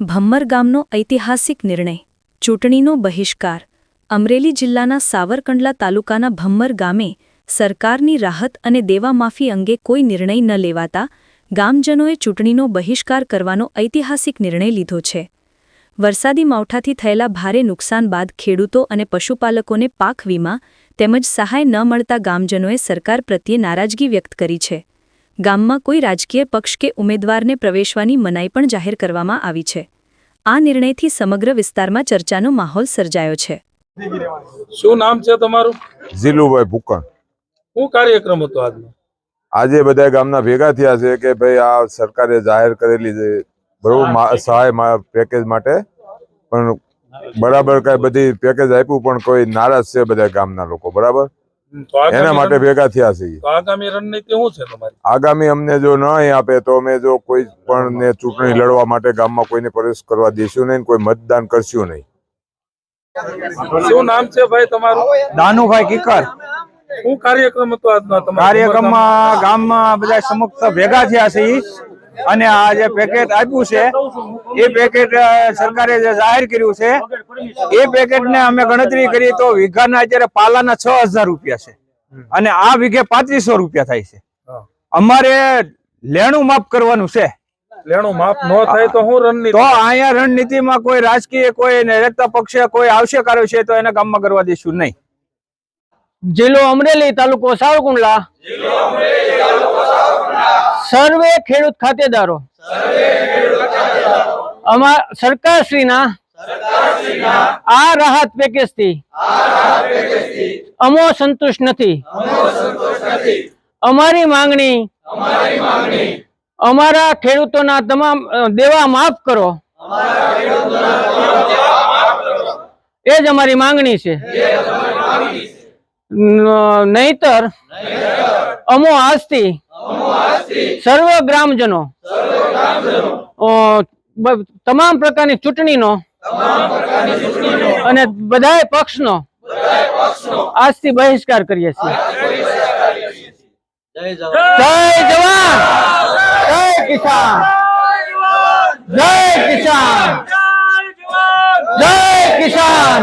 ભમ્મર ગામનો ઐતિહાસિક નિર્ણય, ચૂંટણીનો બહિષ્કાર। અમરેલી જિલ્લાના સાવરકંડલા તાલુકાના ભમ્મર ગામે સરકારની રાહત અને દેવા માફી અંગે કોઈ નિર્ણય ન લેવાતા ગામજનોએ ચૂંટણીનો બહિષ્કાર કરવાનો ઐતિહાસિક નિર્ણય લીધો છે। વરસાદી માવઠાથી થયેલા ભારે નુકસાન બાદ ખેડૂતો અને પશુપાલકોને પાક વીમા તેમજ સહાય ન મળતા ગામજનોએ સરકાર પ્રત્યે નારાજગી વ્યક્ત કરી છે। ગામમાં કોઈ રાજકીય પક્ષ કે ઉમેદવારને પ્રવેશવાની મનાઈ પણ જાહેર કરવામાં આવી છે। આ નિર્ણયથી સમગ્ર વિસ્તારમાં ચર્ચાનો માહોલ સર્જાયો છે। શું નામ છે તમારું? જીલુભાઈ ભૂકણ। શું કાર્યક્રમ હતો આજનો? આજે બધા ગામના ભેગા થયા છે કે ભાઈ આ સરકારે જાહેર કરેલી છે બરોબર સહાય પેકેજ માટે, પણ બરાબર કઈ બધી પેકેજ આપ્યું પણ કોઈ નારાજ છે બધા ગામના લોકો, બરાબર એના માટે ભેગા થયા છે। આગામી રણનીતિ શું છે તમારી? આગામી અમને જો ન આપે તો અમે જો કોઈ પણ ને ચૂંટણી લડવા માટે ગામમાં કોઈને પ્રવેશ કરવા દેશું નહીં, કોઈ મતદાન કરશું નહીં। શું નામ છે ભાઈ તમારું? દાનુભાઈ કિકર। શું કાર્યક્રમ હતો આજનો તમારો? કાર્યક્રમમાં ગામમાં બધા સમક્ષ ભેગા થયા છે અને આ જે પેકેટ આપ્યું છે એ પેકેટ સરકારે જે જાહેર કર્યું છે એ પેકેટને અમે ગણતરી કરી તો વીઘાના અત્યારે પાલાના 6000 રૂપિયા છે અને આ વીઘે 3500 રૂપિયા થાય છે। અમારે લેણું માફ કરવાનું છે। લેણું માફ ન થાય તો શું રણનીતિ? તો અહીંયા રણનીતિમાં કોઈ રાજકીય કોઈ રહેતા પક્ષે કોઈ આવશે કર્યો છે તો એને ગામમાં કરવા દઈશું નહીં। જિલ્લો અમરેલી, તાલુકો સાવરકુંડલા, સર્વે ખેડૂત ખાતેદારો સરકારશ્રીના આ રાહત પેકેજથી અમો સંતુષ્ટ નથી। અમારી માંગણી અમારા ખેડૂતોના તમામ દેવા માફ કરો, એ જ અમારી માંગણી છે। નહીતર અમો આજથી સર્વ ગ્રામજનો તમામ પ્રકારની ચૂંટણીનો અને બધાય પક્ષનો આજથી બહિષ્કાર કરીએ છીએ। જય જવાન, જય કિસાન, જય કિસાન, જય કિસાન।